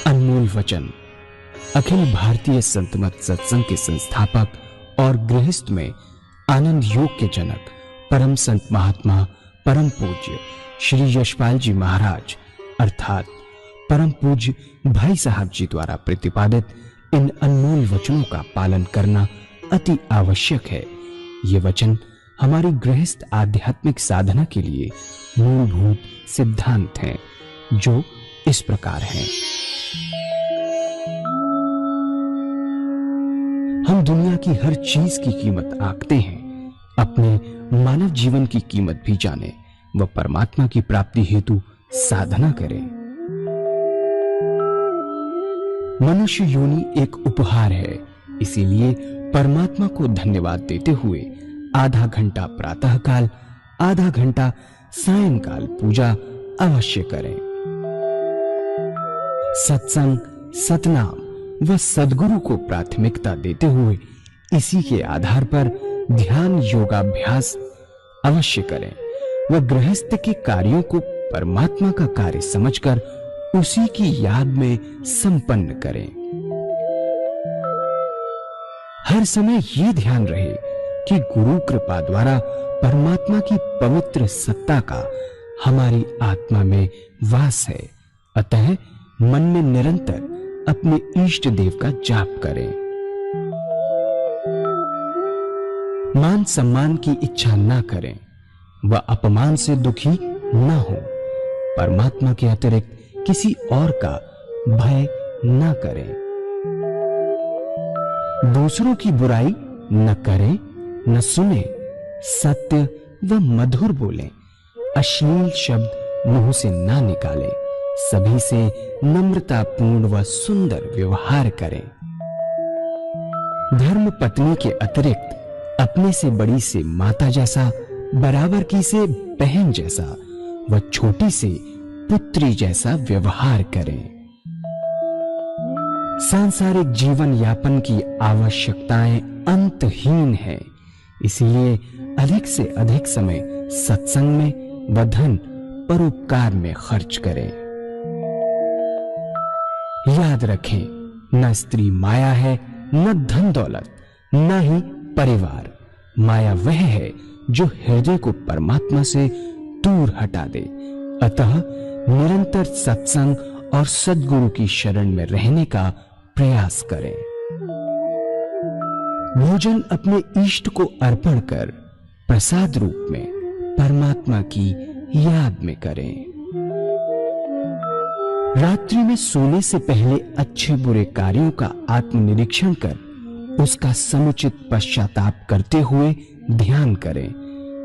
अनमोल वचन। अखिल भारतीय संत मत सत्संग के संस्थापक और गृहस्थ में आनंद योग के जनक परम संत महात्मा परम पूज्य श्री यशपाल जी महाराज अर्थात परम पूज्य भाई साहब जी द्वारा प्रतिपादित इन अनमोल वचनों का पालन करना अति आवश्यक है। ये वचन हमारी गृहस्थ आध्यात्मिक साधना के लिए मूलभूत सिद्धांत हैं, जो इस प्रकार हैं। हम दुनिया की हर चीज की कीमत आंकते हैं, अपने मानव जीवन की कीमत भी जाने व परमात्मा की प्राप्ति हेतु साधना करें। मनुष्य योनि एक उपहार है, इसीलिए परमात्मा को धन्यवाद देते हुए आधा घंटा प्रातःकाल, आधा घंटा सायंकाल पूजा अवश्य करें। सत्संग, सतनाम व सद्गुरु को प्राथमिकता देते हुए इसी के आधार पर ध्यान योगाभ्यास अवश्य करें व गृहस्थ के कार्यों को परमात्मा का कार्य समझकर उसी की याद में संपन्न करें। हर समय ये ध्यान रहे कि गुरु कृपा द्वारा परमात्मा की पवित्र सत्ता का हमारी आत्मा में वास है, अतः मन में निरंतर अपने इष्ट देव का जाप करें। मान सम्मान की इच्छा न करें व अपमान से दुखी न हो। परमात्मा के अतिरिक्त किसी और का भय न करें। दूसरों की बुराई न करें, न सुने, सत्य व मधुर बोलें, अश्लील शब्द मुंह से ना निकालें, सभी से नम्रतापूर्ण व सुंदर व्यवहार करें। धर्म पत्नी के अतिरिक्त अपने से बड़ी से माता जैसा, बराबर की से बहन जैसा व छोटी से पुत्री जैसा व्यवहार करें। सांसारिक जीवन यापन की आवश्यकताएं अंतहीन है, इसलिए अधिक से अधिक समय सत्संग में व धन परोपकार में खर्च करें। याद रखें, न स्त्री माया है, न धन दौलत, न ही परिवार। माया वह है जो हृदय को परमात्मा से दूर हटा दे। अतः निरंतर सत्संग और सद्गुरु की शरण में रहने का प्रयास करें। भोजन अपने इष्ट को अर्पण कर प्रसाद रूप में परमात्मा की याद में करें। रात्रि में सोने से पहले अच्छे बुरे कार्यों का आत्मनिरीक्षण कर उसका समुचित पश्चाताप करते हुए ध्यान करें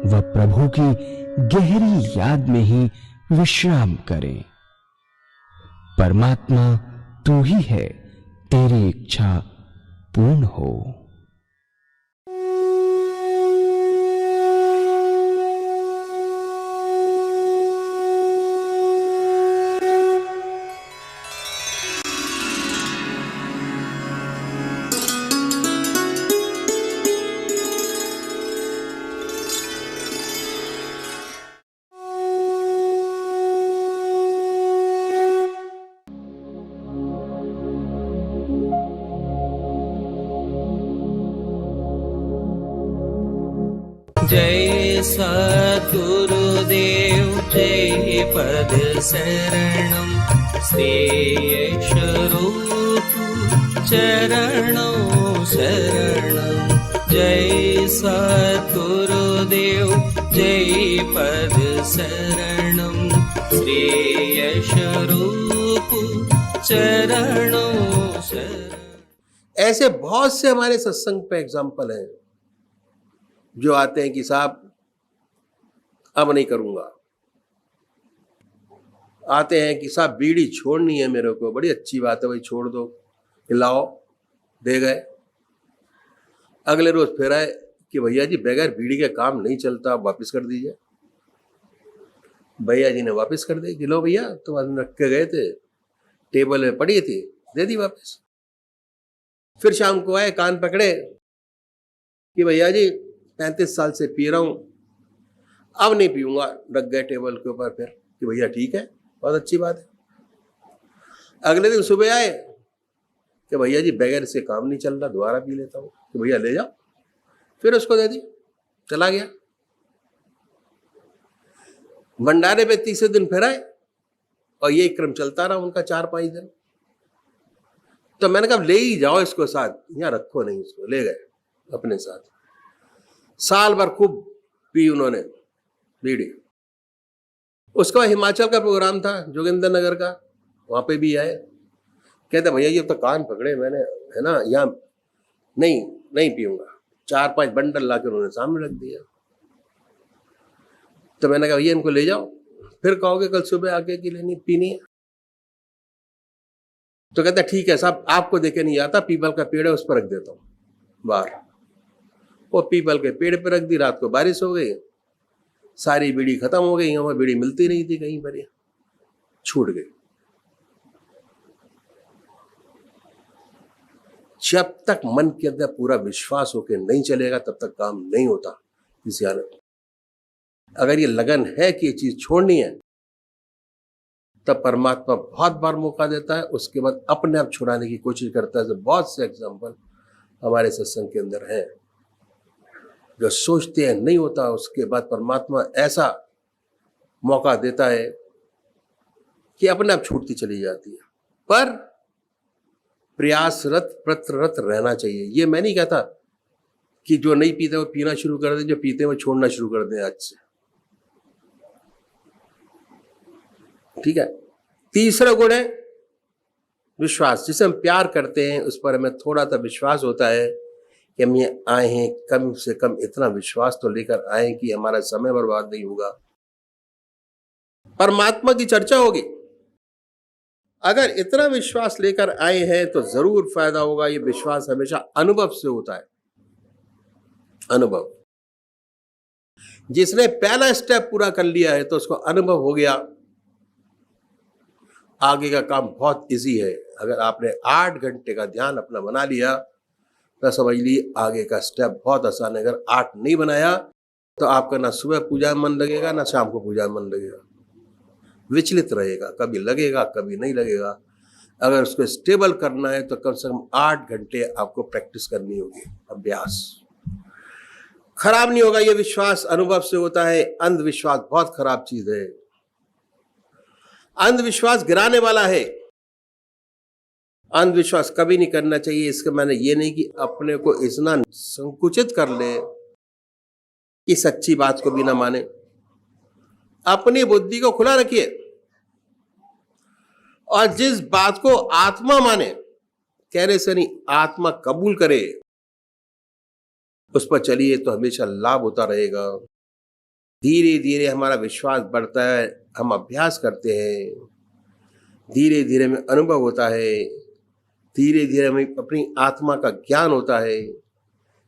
व प्रभु की गहरी याद में ही विश्राम करें। परमात्मा तू ही है, तेरी इच्छा पूर्ण हो। जय सद्गुरुदेव जय पद शरणम श्री यशरूप चरणों शरणम। जय सद्गुरुदेव जय पद शरणम श्री यशरूप चरणों शरणम। ऐसे बहुत से हमारे सत्संग पे एग्जाम्पल हैं जो आते हैं कि साहब अब नहीं करूंगा। आते हैं कि साहब बीड़ी छोड़नी है मेरे को, बड़ी अच्छी बात है भाई, छोड़ दो, खिलाओ, दे गए। अगले रोज फिर आए कि भैया जी बगैर बीड़ी के काम नहीं चलता, आप वापस कर दीजिए। भैया जी ने वापस कर दी कि लो भैया तुम रख के गए थे, टेबल में पड़ी थी, दे दी वापस। फिर शाम को आए, कान पकड़े कि भैया जी 35 साल से पी रहा हूं, अब नहीं पीऊंगा। रख गए टेबल के ऊपर फिर कि भैया ठीक है, बहुत अच्छी बात है। अगले दिन सुबह आए कि भैया जी बगैर से काम नहीं चल रहा, दोबारा पी लेता हूँ। कि भैया ले जाओ, फिर उसको दे दी, चला गया। भंडारे पे तीसरे दिन फिर आए और ये क्रम चलता रहा उनका 4-5 दिन। तो मैंने कहा ले ही जाओ इसको साथ, यहाँ रखो नहीं इसको। ले गए अपने साथ। साल भर खूब पी उन्होंने बीड़ी। उसका हिमाचल का प्रोग्राम था, जोगिंदर नगर का, वहां पे भी आए। कहते भैया ये तो कान पकड़े मैंने, है ना, यहाँ नहीं पीऊंगा। 4-5 बंडल लाकर उन्होंने सामने रख दिया। तो मैंने कहा भैया इनको ले जाओ, फिर कहोगे कल सुबह आके कि लेनी पीनी है। तो कहता ठीक है साहब, आपको देखे नहीं आता, पीपल का पेड़ है उस पर रख देता हूँ बाहर। वो पीपल के पेड़ पर रख दी। रात को बारिश हो गई, सारी बीड़ी खत्म हो गई। हमें बीड़ी मिलती नहीं थी कहीं पर, छूट गई। जब तक मन के अंदर पूरा विश्वास होकर नहीं चलेगा तब तक काम नहीं होता किसी हालत। अगर ये लगन है कि ये चीज छोड़नी है, तब परमात्मा बहुत बार मौका देता है, उसके बाद अपने आप छुड़ाने की कोशिश करता है। तो बहुत से एग्जाम्पल हमारे सत्संग के अंदर है, जो सोचते हैं नहीं होता, उसके बाद परमात्मा ऐसा मौका देता है कि अपने आप छूटती चली जाती है। पर प्रयासरत प्रयत्नरत रहना चाहिए। ये मैं नहीं कहता कि जो नहीं पीते वो पीना शुरू कर दें, जो पीते हैं वो छोड़ना शुरू कर दें आज से। ठीक है। तीसरा गुण है विश्वास। जिसे हम प्यार करते हैं उस पर हमें थोड़ा सा विश्वास होता है कि हम ये आए हैं, कम से कम इतना विश्वास तो लेकर आए कि हमारा समय बर्बाद नहीं होगा, परमात्मा की चर्चा होगी। अगर इतना विश्वास लेकर आए हैं तो जरूर फायदा होगा। ये विश्वास हमेशा अनुभव से होता है। अनुभव, जिसने पहला स्टेप पूरा कर लिया है तो उसको अनुभव हो गया, आगे का काम बहुत इजी है। अगर आपने 8 घंटे का ध्यान अपना बना लिया तो समझ लीजिए आगे का स्टेप बहुत आसान है। अगर 8 नहीं बनाया तो आपका ना सुबह पूजा में मन लगेगा ना शाम को पूजा में मन लगेगा, विचलित रहेगा, कभी लगेगा कभी नहीं लगेगा। अगर उसको स्टेबल करना है तो कम से कम 8 घंटे आपको प्रैक्टिस करनी होगी, अभ्यास। खराब नहीं होगा ये विश्वास, अनुभव से होता है। अंधविश्वास बहुत खराब चीज है। अंधविश्वास गिराने वाला है। अंधविश्वास कभी नहीं करना चाहिए। इसका मैंने ये नहीं कि अपने को इतना संकुचित कर ले कि सच्ची बात को भी ना माने। अपनी बुद्धि को खुला रखिए और जिस बात को आत्मा माने, कहने से नहीं, आत्मा कबूल करे, उस पर चलिए तो हमेशा लाभ होता रहेगा। धीरे धीरे हमारा विश्वास बढ़ता है, हम अभ्यास करते हैं, धीरे धीरे हमें अनुभव होता है, धीरे धीरे हमें अपनी आत्मा का ज्ञान होता है,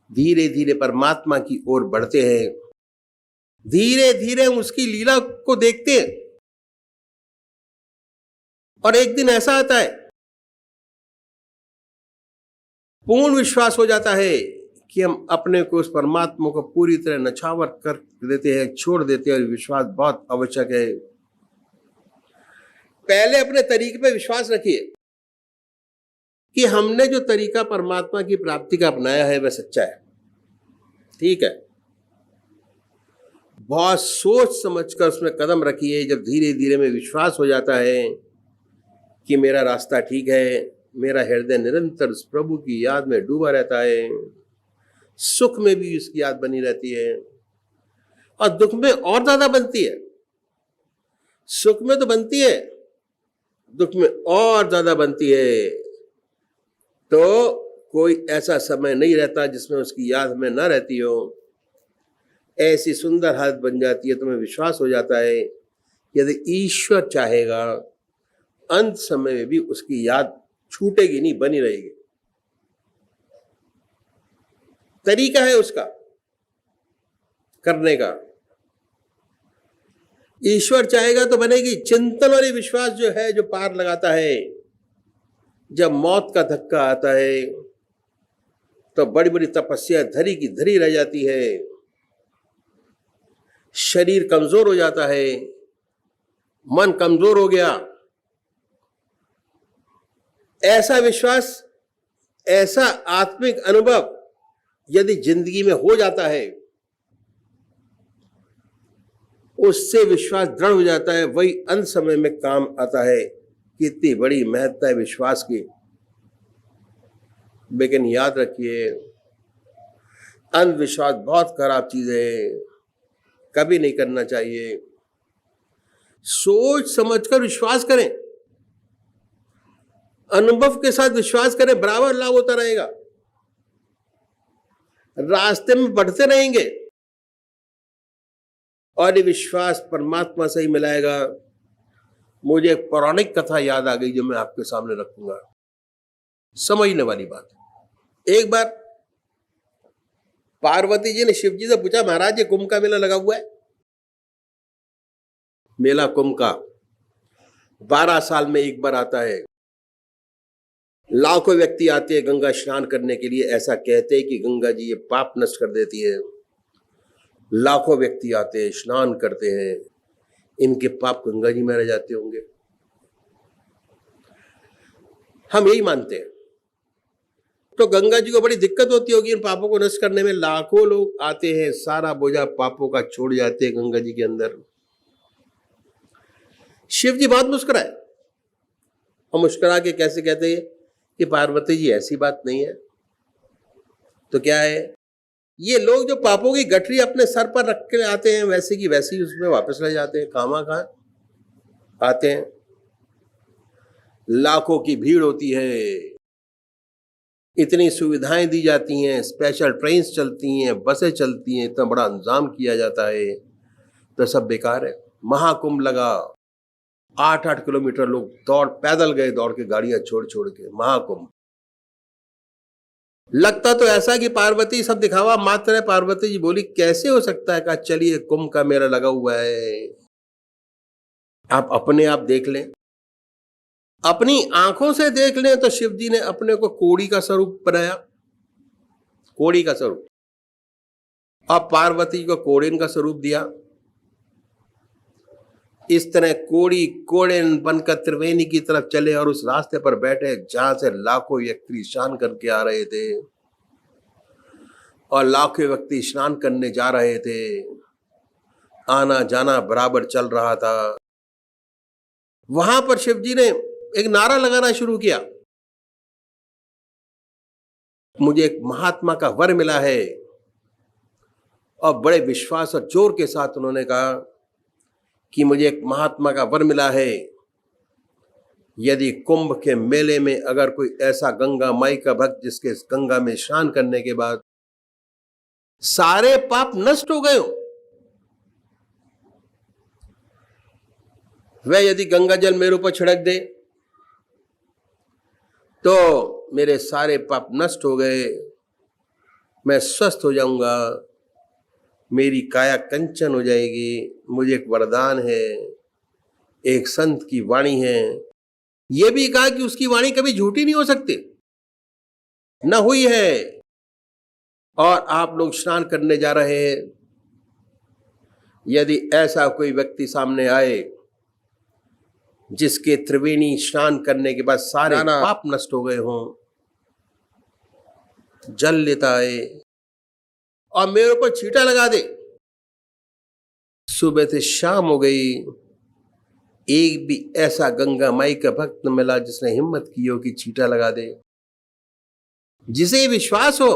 धीरे धीरे परमात्मा की ओर बढ़ते हैं, धीरे धीरे हम उसकी लीला को देखते हैं। और एक दिन ऐसा आता है, पूर्ण विश्वास हो जाता है कि हम अपने को उस परमात्मा को पूरी तरह नछावर कर देते हैं, छोड़ देते हैं। और विश्वास बहुत आवश्यक है। पहले अपने तरीके पे विश्वास रखिए कि हमने जो तरीका परमात्मा की प्राप्ति का अपनाया है वह सच्चा है, ठीक है। बहुत सोच समझकर उसमें कदम रखिए। जब धीरे धीरे में विश्वास हो जाता है कि मेरा रास्ता ठीक है, मेरा हृदय निरंतर उस प्रभु की याद में डूबा रहता है, सुख में भी उसकी याद बनी रहती है और दुख में और ज्यादा बनती है। सुख में तो बनती है, दुख में और ज्यादा बनती है। तो कोई ऐसा समय नहीं रहता जिसमें उसकी याद हमें न रहती हो। ऐसी सुंदर हालत बन जाती है, तुम्हें विश्वास हो जाता है यदि ईश्वर चाहेगा अंत समय में भी उसकी याद छूटेगी नहीं, बनी रहेगी। तरीका है उसका करने का। ईश्वर चाहेगा तो बनेगी। चिंतन वाली विश्वास जो है, जो पार लगाता है, जब मौत का धक्का आता है तो बड़ी बड़ी तपस्या धरी की धरी रह जाती है, शरीर कमजोर हो जाता है, मन कमजोर हो गया, ऐसा विश्वास, ऐसा आत्मिक अनुभव यदि जिंदगी में हो जाता है, उससे विश्वास दृढ़ हो जाता है, वही अंत समय में काम आता है। कितनी बड़ी महत्ता है विश्वास की। लेकिन याद रखिए, अंधविश्वास बहुत खराब चीज है, कभी नहीं करना चाहिए। सोच समझकर विश्वास करें, अनुभव के साथ विश्वास करें, बराबर लाभ होता रहेगा, रास्ते में बढ़ते रहेंगे और ये विश्वास परमात्मा से ही मिलाएगा। मुझे एक पौराणिक कथा याद आ गई जो मैं आपके सामने रखूंगा, समझने वाली बात। एक बार पार्वती जी ने शिव जी से पूछा, महाराज ये कुंभ का मेला लगा हुआ है, मेला कुंभ का 12 साल में एक बार आता है, लाखों व्यक्ति आते हैं गंगा स्नान करने के लिए। ऐसा कहते हैं कि गंगा जी ये पाप नष्ट कर देती है। लाखों व्यक्ति आते हैं, स्नान करते हैं, इनके पाप गंगा जी में रह जाते होंगे, हम यही मानते हैं। तो गंगा जी को बड़ी दिक्कत होती होगी इन पापों को नष्ट करने में। लाखों लोग आते हैं, सारा बोझा पापों का छोड़ जाते हैं गंगा जी के अंदर। शिव जी बहुत मुस्कुराए और मुस्कुरा के कैसे कहते हैं कि पार्वती जी ऐसी बात नहीं है। तो क्या है, ये लोग जो पापों की गठरी अपने सर पर रख के आते हैं, वैसे की वैसे ही उसमें वापस ले जाते हैं, खामा खा आते हैं। लाखों की भीड़ होती है, इतनी सुविधाएं दी जाती हैं, स्पेशल ट्रेन चलती हैं, बसें चलती हैं, इतना बड़ा इंतजाम किया जाता है, तो सब बेकार है। महाकुंभ लगा, 8-8 किलोमीटर लोग पैदल गए, दौड़ के गाड़ियां छोड़ छोड़ के। महाकुंभ लगता तो ऐसा कि पार्वती सब दिखावा मात्र है। पार्वती जी बोली कैसे हो सकता है? कहा चलिए कुंभ का मेला लगा हुआ है, आप अपने आप देख लें, अपनी आंखों से देख लें। तो शिव जी ने अपने को कोड़ी का स्वरूप बनाया, कोड़ी का स्वरूप, अब पार्वती को कोड़ेन का स्वरूप दिया। इस तरह कोड़ी कोड़ेन बनकर त्रिवेणी की तरफ चले और उस रास्ते पर बैठे जहां से लाखों व्यक्ति स्नान करके आ रहे थे और लाखों व्यक्ति स्नान करने जा रहे थे। आना जाना बराबर चल रहा था। वहां पर शिव जी ने एक नारा लगाना शुरू किया, मुझे एक महात्मा का वर मिला है। और बड़े विश्वास और जोर के साथ उन्होंने कहा कि मुझे एक महात्मा का वर मिला है, यदि कुंभ के मेले में अगर कोई ऐसा गंगा माई का भक्त जिसके गंगा में स्नान करने के बाद सारे पाप नष्ट हो गए हो, वह यदि गंगा जल मेरे ऊपर छिड़क दे तो मेरे सारे पाप नष्ट हो गए, मैं स्वस्थ हो जाऊंगा, मेरी काया कंचन हो जाएगी। मुझे एक वरदान है, एक संत की वाणी है। यह भी कहा कि उसकी वाणी कभी झूठी नहीं हो सकती, न हुई है। और आप लोग स्नान करने जा रहे हैं, यदि ऐसा कोई व्यक्ति सामने आए जिसके त्रिवेणी स्नान करने के बाद सारे पाप नष्ट हो गए हों, जल लेता है और मेरे ऊपर छींटा लगा दे, सुबह से शाम हो गई, एक भी ऐसा गंगा माई का भक्त न मिला जिसने हिम्मत की हो कि छींटा लगा दे, जिसे विश्वास हो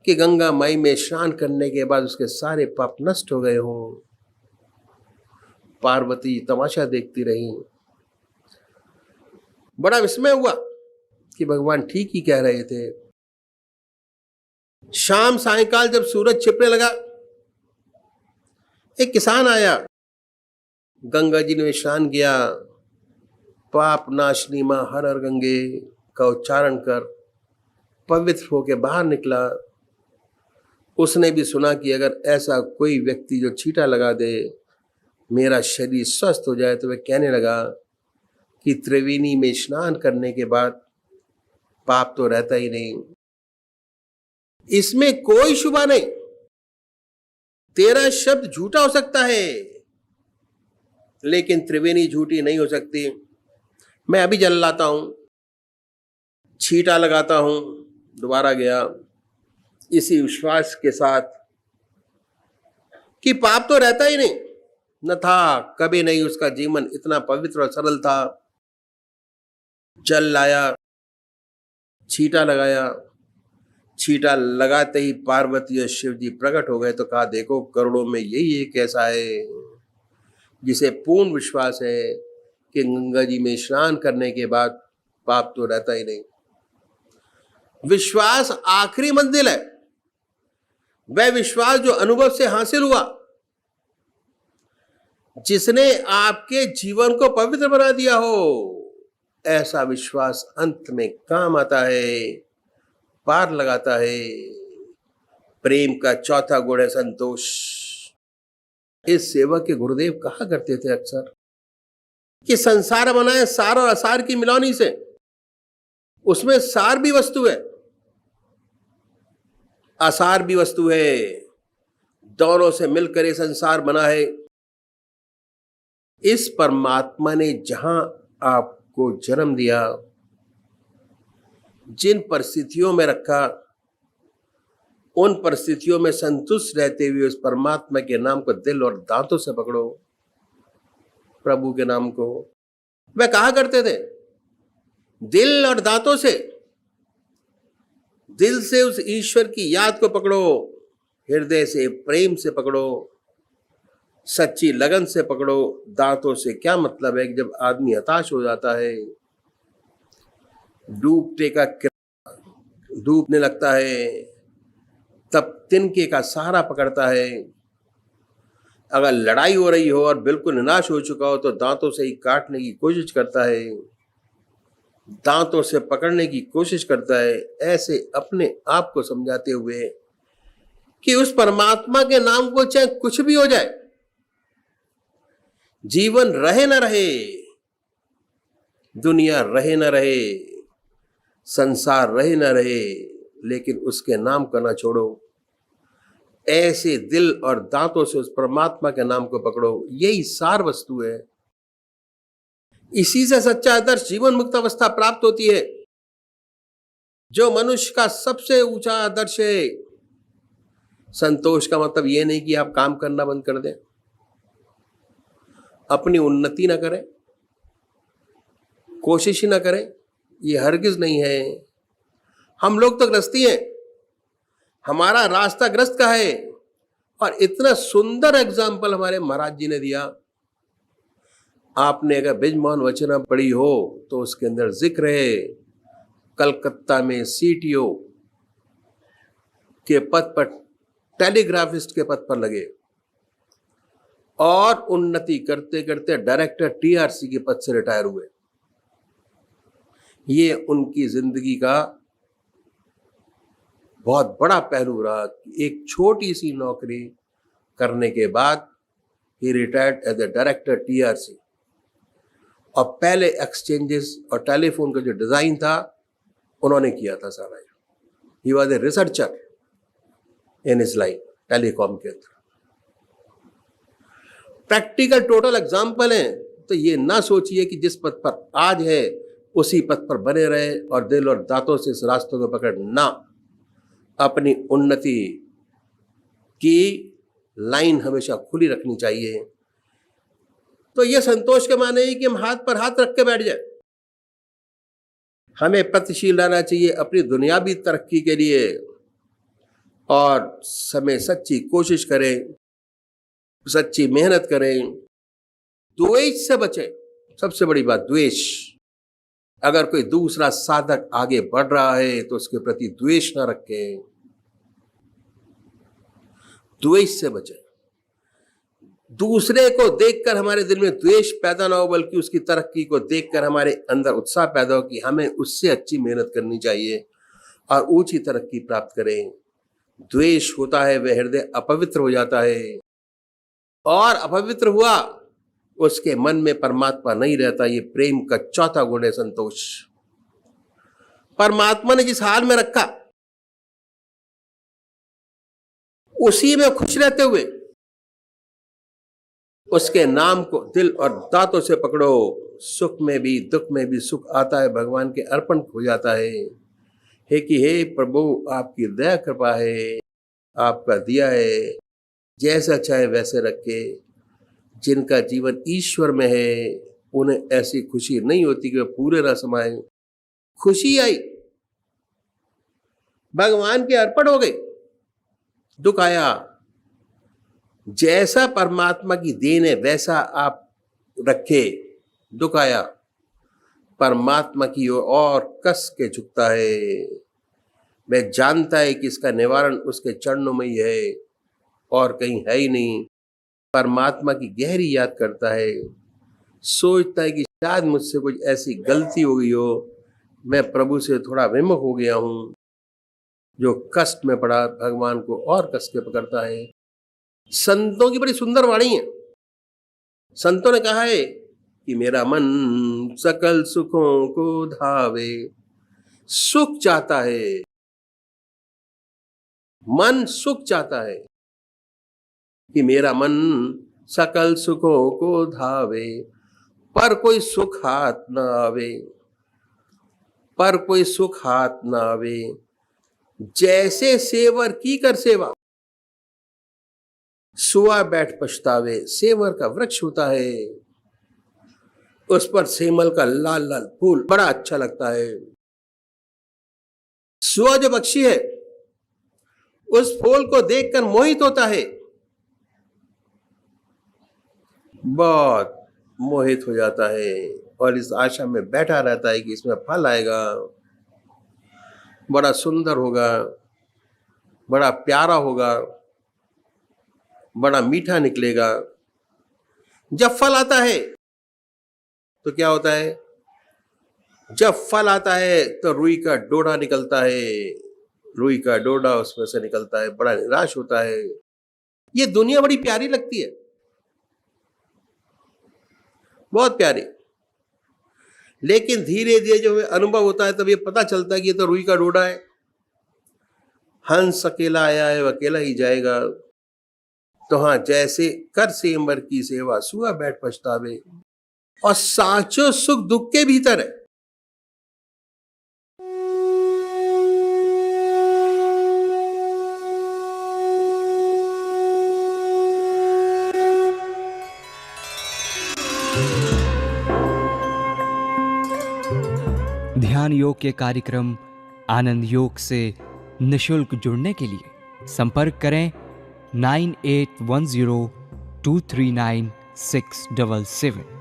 कि गंगा माई में स्नान करने के बाद उसके सारे पाप नष्ट हो गए हों। पार्वती तमाशा देखती रही, बड़ा विस्मय हुआ कि भगवान ठीक ही कह रहे थे। शाम सायंकाल जब सूरज छिपने लगा, एक किसान आया, गंगा जी ने स्नान किया, पाप नाशनी मां हर हर गंगे का उच्चारण कर पवित्र होकर बाहर निकला। उसने भी सुना कि अगर ऐसा कोई व्यक्ति जो छींटा लगा दे मेरा शरीर स्वस्थ हो जाए, तो वह कहने लगा कि त्रिवेणी में स्नान करने के बाद पाप तो रहता ही नहीं, इसमें कोई शुबा नहीं। तेरा शब्द झूठा हो सकता है लेकिन त्रिवेणी झूठी नहीं हो सकती। मैं अभी जल लाता हूं, छींटा लगाता हूं, दोबारा गया इसी विश्वास के साथ कि पाप तो रहता ही नहीं, न था, कभी नहीं उसका जीवन इतना पवित्र और सरल था। जल लाया, छींटा लगाया, छींटा लगाते ही पार्वती और शिव जी प्रकट हो गए। तो कहा देखो करोड़ों में यही एक ऐसा है जिसे पूर्ण विश्वास है कि गंगा जी में स्नान करने के बाद पाप तो रहता ही नहीं। विश्वास आखिरी मंजिल है, वह विश्वास जो अनुभव से हासिल हुआ, जिसने आपके जीवन को पवित्र बना दिया हो। ऐसा विश्वास अंत में काम आता है, पार लगाता है। प्रेम का चौथा गुण है संतोष। इस सेवक के गुरुदेव कहा करते थे अक्सर कि संसार बना है सार और असार की मिलौनी से, उसमें सार भी वस्तु है, आसार भी वस्तु है, दोनों से मिलकर ये संसार बना है। इस परमात्मा ने जहां आपको जन्म दिया, जिन परिस्थितियों में रखा, उन परिस्थितियों में संतुष्ट रहते हुए उस परमात्मा के नाम को दिल और दांतों से पकड़ो, प्रभु के नाम को। वह कहा करते थे दिल और दांतों से, दिल से उस ईश्वर की याद को पकड़ो, हृदय से प्रेम से पकड़ो, सच्ची लगन से पकड़ो। दांतों से क्या मतलब है कि जब आदमी हताश हो जाता है, डूबने लगता है, तब तिनके का सहारा पकड़ता है। अगर लड़ाई हो रही हो और बिल्कुल निराश हो चुका हो तो दांतों से ही काटने की कोशिश करता है, दांतों से पकड़ने की कोशिश करता है। ऐसे अपने आप को समझाते हुए कि उस परमात्मा के नाम को चाहे कुछ भी हो जाए, जीवन रहे न रहे, दुनिया रहे न रहे, संसार रहे न रहे, लेकिन उसके नाम को ना छोड़ो। ऐसे दिल और दांतों से उस परमात्मा के नाम को पकड़ो। यही सार वस्तु है। इसी से सच्चा आदर्श जीवन मुक्त अवस्था प्राप्त होती है, जो मनुष्य का सबसे ऊंचा आदर्श है। संतोष का मतलब यह नहीं कि आप काम करना बंद कर दें, अपनी उन्नति ना करें, कोशिश ही ना करें, ये हरगिज नहीं है। हम लोग तो ग्रस्ती हैं, हमारा रास्ता ग्रस्त का है। और इतना सुंदर एग्जाम्पल हमारे महाराज जी ने दिया। आपने अगर ब्रिजमोहन वचना पढ़ी हो तो उसके अंदर जिक्र है, कलकत्ता में सीटीओ के पद पर, टेलीग्राफिस्ट के पद पर लगे और उन्नति करते करते डायरेक्टर टीआरसी के पद से रिटायर हुए। ये उनकी जिंदगी का बहुत बड़ा पहलू रहा कि एक छोटी सी नौकरी करने के बाद ही retired as a director TRC. और पहले एक्सचेंजेस और टेलीफोन का जो डिजाइन था उन्होंने किया था सारा। He was a researcher in his life, telecom के अंदर। प्रैक्टिकल टोटल एग्जाम्पल है। तो ये ना सोचिए कि जिस पद पर आज है उसी पद पर बने रहे और दिल और दांतों से इस रास्तों को पकड़ ना, अपनी उन्नति की लाइन हमेशा खुली रखनी चाहिए। तो यह संतोष के माने ही कि हम हाथ पर हाथ रख के बैठ जाए। हमें प्रगतिशील रहना चाहिए अपनी दुनियावी तरक्की के लिए और समय सच्ची कोशिश करें, सच्ची मेहनत करें। द्वेष से बचें। सबसे बड़ी बात द्वेष। अगर कोई दूसरा साधक आगे बढ़ रहा है तो उसके प्रति द्वेष ना रखें, द्वेष से बचें। दूसरे को देखकर हमारे दिल में द्वेष पैदा ना हो, बल्कि उसकी तरक्की को देखकर हमारे अंदर उत्साह पैदा हो कि हमें उससे अच्छी मेहनत करनी चाहिए और ऊंची तरक्की प्राप्त करें। द्वेष होता है वह हृदय अपवित्र हो जाता है, और अपवित्र हुआ उसके मन में परमात्मा नहीं रहता। ये प्रेम का चौथा गुण है संतोष। परमात्मा ने जिस हाल में रखा उसी में खुश रहते हुए उसके नाम को दिल और दांतों से पकड़ो। सुख में भी दुख में भी सुख आता है, भगवान के अर्पण हो जाता है। हे प्रभु, आपकी दया कृपा है, आपका दिया है, जैसा चाहे वैसे रखे। जिनका जीवन ईश्वर में है उन्हें ऐसी खुशी नहीं होती कि वे पूरे न समाये। खुशी आई, भगवान के अर्पण हो गए, दुख आया, जैसा परमात्मा की देन है वैसा आप रखे। दुख आया, परमात्मा की ओर और कस के झुकता है। मैं जानता है कि इसका निवारण उसके चरणों में ही है और कहीं है ही नहीं। परमात्मा की गहरी याद करता है, सोचता है कि शायद मुझसे कुछ ऐसी गलती हो गई हो, मैं प्रभु से थोड़ा विमुख हो गया हूं। जो कष्ट में पड़ा भगवान को और कस के पकड़ता है। संतों की बड़ी सुंदर वाणी है। संतों ने कहा है कि मेरा मन सकल सुखों को धावे। सुख चाहता है, मन सुख चाहता है कि मेरा मन सकल सुखों को धावे, पर कोई सुख हाथ न आवे, पर कोई सुख हाथ न आवे। जैसे सेवर की कर सेवा, सुआ बैठ पछतावे। सेवर का वृक्ष होता है, उस पर सेमल का लाल लाल फूल बड़ा अच्छा लगता है। सुआ जो पक्षी है उस फूल को देखकर मोहित होता है, बहुत मोहित हो जाता है और इस आशा में बैठा रहता है कि इसमें फल आएगा, बड़ा सुंदर होगा, बड़ा प्यारा होगा, बड़ा मीठा निकलेगा। जब फल आता है तो क्या होता है? जब फल आता है तो रुई का डोडा निकलता है, रुई का डोडा उसमें से निकलता है, बड़ा निराश होता है। ये दुनिया बड़ी प्यारी लगती है, बहुत प्यारी, लेकिन धीरे धीरे जो अनुभव होता है तब ये पता चलता है कि ये तो रुई का डोडा है। हंस अकेला आया है, वह अकेला ही जाएगा। तो हाँ, जैसे कर सेंबर की सेवा, सुआ बैठ पछतावे। और साचो सुख दुख के भीतर है। ध्यान योग के कार्यक्रम आनंद योग से निशुल्क जुड़ने के लिए संपर्क करें 9810239677।